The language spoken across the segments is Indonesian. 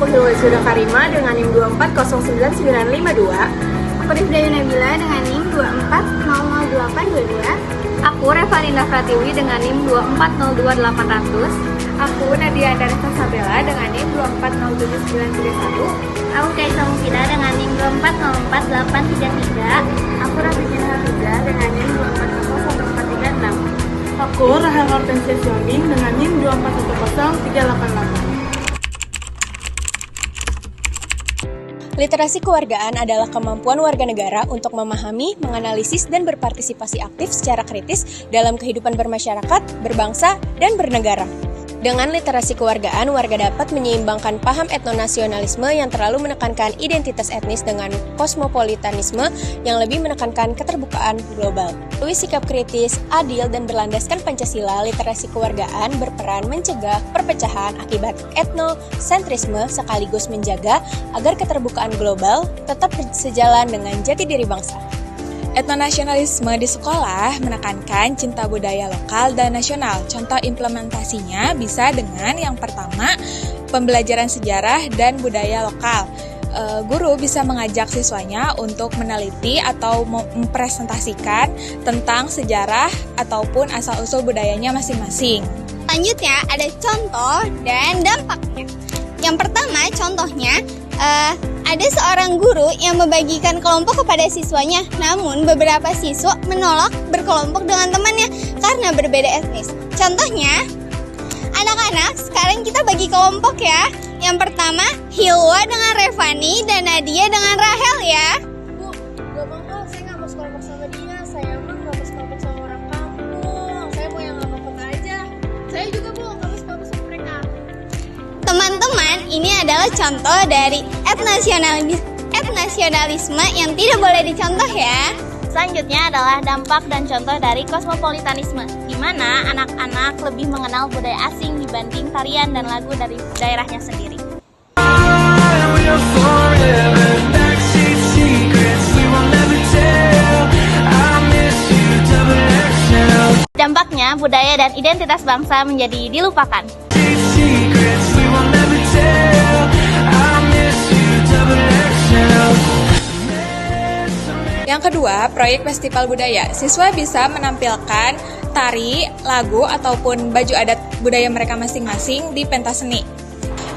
Aku Hilwa Sudah Karima dengan NIM 2409952. Aku Rifdayu Nabila dengan NIM 2400822. Aku Revalinda Pratiwi dengan NIM 2402800. Aku Nadia Darissa Sabella dengan NIM 2407931. Aku Kaisa Mufida dengan NIM 2404833. Aku Rafidina Hafiza dengan NIM 2401436. Aku Rahel Hortensia Sioning dengan NIM 2410388. Literasi kewargaan adalah kemampuan warga negara untuk memahami, menganalisis, dan berpartisipasi aktif secara kritis dalam kehidupan bermasyarakat, berbangsa, dan bernegara. Dengan literasi kewargaan, warga dapat menyeimbangkan paham etnonasionalisme yang terlalu menekankan identitas etnis dengan kosmopolitanisme yang lebih menekankan keterbukaan global. Melalui sikap kritis, adil, dan berlandaskan Pancasila, literasi kewargaan berperan mencegah perpecahan akibat etnosentrisme sekaligus menjaga agar keterbukaan global tetap sejalan dengan jati diri bangsa. Etnonasionalisme di sekolah menekankan cinta budaya lokal dan nasional. Contoh implementasinya bisa dengan yang pertama, pembelajaran sejarah dan budaya lokal. Guru bisa mengajak siswanya untuk meneliti atau mempresentasikan tentang sejarah ataupun asal-usul budayanya masing-masing. Selanjutnya ada contoh dan dampaknya. Yang pertama contohnya, ada seorang guru yang membagikan kelompok kepada siswanya, namun beberapa siswa menolak berkelompok dengan temannya karena berbeda etnis. Contohnya, anak-anak, sekarang kita bagi kelompok ya. Yang pertama, Hilwa dengan Revani dan Nadia dengan Rahel ya. Bu, gak mau, saya gak mau sekelompok sama dia. Saya mah gak mau sekelompok sama orang kampung. Saya mau yang ngangkut aja. Saya juga bu, gak mau sekelompok sama mereka. Teman-teman, ini adalah contoh dari etnasionalisme yang tidak boleh dicontoh ya. Selanjutnya adalah dampak dan contoh dari kosmopolitanisme, di mana anak-anak lebih mengenal budaya asing dibanding tarian dan lagu dari daerahnya sendiri. Dampaknya, budaya dan identitas bangsa menjadi dilupakan. Yang kedua, proyek festival budaya. Siswa bisa menampilkan tari, lagu, ataupun baju adat budaya mereka masing-masing di pentas seni.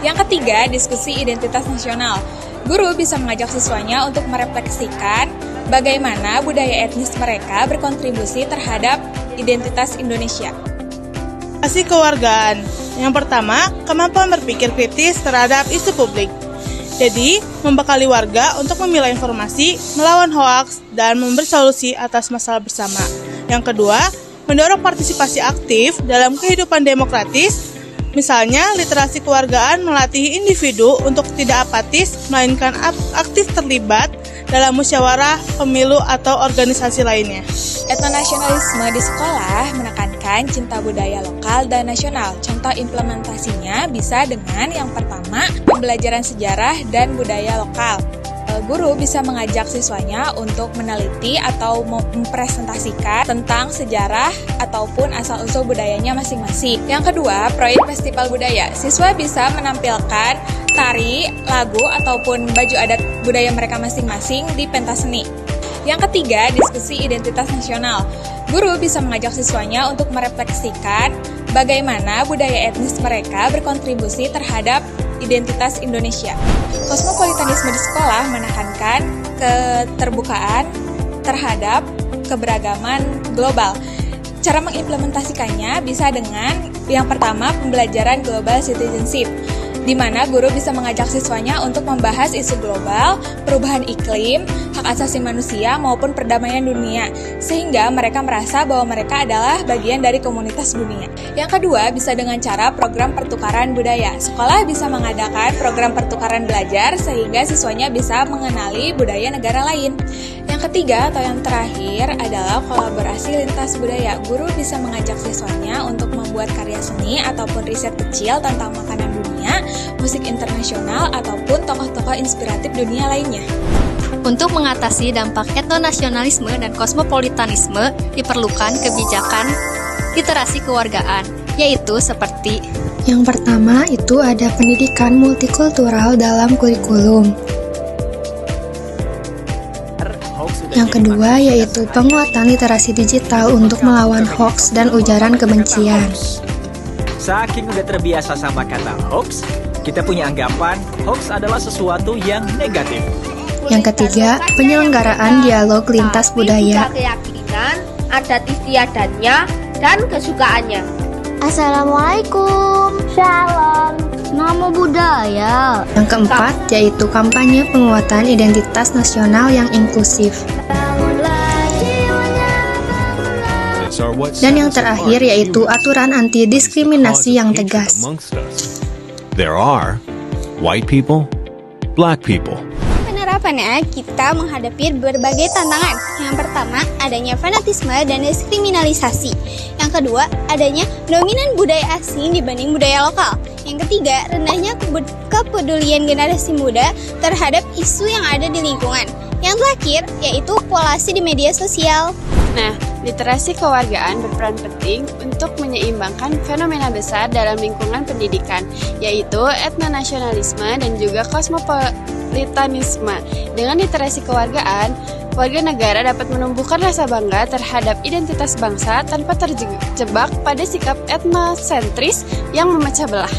Yang ketiga, diskusi identitas nasional. Guru bisa mengajak siswanya untuk merefleksikan bagaimana budaya etnis mereka berkontribusi terhadap identitas Indonesia. Literasi kewargaan. Yang pertama, kemampuan berpikir kritis terhadap isu publik. Jadi, membekali warga untuk memilah informasi, melawan hoaks, dan memberi solusi atas masalah bersama. Yang kedua, mendorong partisipasi aktif dalam kehidupan demokratis. Misalnya, literasi kewargaan melatih individu untuk tidak apatis, melainkan aktif terlibat dalam musyawarah, pemilu, atau organisasi lainnya. Etnonasionalisme di sekolah menekankan cinta budaya lokal dan nasional. Contoh implementasinya bisa dengan yang pertama, pembelajaran sejarah dan budaya lokal. Guru bisa mengajak siswanya untuk meneliti atau mempresentasikan tentang sejarah ataupun asal-usul budayanya masing-masing. Yang kedua, proyek festival budaya. Siswa bisa menampilkan tari, lagu, ataupun baju adat budaya mereka masing-masing di pentas seni. Yang ketiga, diskusi identitas nasional. Guru bisa mengajak siswanya untuk merefleksikan bagaimana budaya etnis mereka berkontribusi terhadap identitas Indonesia. Kosmopolitanisme di sekolah menekankan keterbukaan terhadap keberagaman global. Cara mengimplementasikannya bisa dengan yang pertama, pembelajaran global citizenship, di mana guru bisa mengajak siswanya untuk membahas isu global, perubahan iklim, hak asasi manusia, maupun perdamaian dunia, sehingga mereka merasa bahwa mereka adalah bagian dari komunitas dunia. Yang kedua, bisa dengan cara program pertukaran budaya. Sekolah bisa mengadakan program pertukaran belajar, sehingga siswanya bisa mengenali budaya negara lain. Yang ketiga atau yang terakhir adalah kolaborasi lintas budaya. Guru bisa mengajak siswanya untuk membuat karya seni ataupun riset kecil tentang makanan dunia, musik internasional, ataupun tokoh-tokoh inspiratif dunia lainnya. Untuk mengatasi dampak etnonasionalisme dan kosmopolitanisme, diperlukan kebijakan literasi kewargaan, yaitu seperti Yang pertama itu ada pendidikan multikultural dalam kurikulum. Yang kedua yaitu penguatan literasi digital untuk melawan hoax dan ujaran kebencian. Saking udah terbiasa sama kata hoax, kita punya anggapan hoax adalah sesuatu yang negatif. Yang ketiga, penyelenggaraan dialog lintas budaya. Keyakinan, adat istiadatnya, dan kesukaannya. Assalamualaikum. Shalom. Namo budaya. Yang keempat yaitu kampanye penguatan identitas nasional yang inklusif. Dan yang terakhir yaitu aturan anti-diskriminasi yang tegas. There are white people, black people. Penerapannya, kita menghadapi berbagai tantangan. Yang pertama, adanya fanatisme dan diskriminalisasi. Yang kedua, adanya dominan budaya asing dibanding budaya lokal. Yang ketiga, rendahnya kepedulian generasi muda terhadap isu yang ada di lingkungan. Yang terakhir, yaitu polasi di media sosial. Nah, literasi kewargaan berperan penting untuk menyeimbangkan fenomena besar dalam lingkungan pendidikan, yaitu etnonasionalisme dan juga kosmopolitanisme. Dengan literasi kewargaan, warga negara dapat menumbuhkan rasa bangga terhadap identitas bangsa tanpa terjebak pada sikap etnosentris yang memecah belah.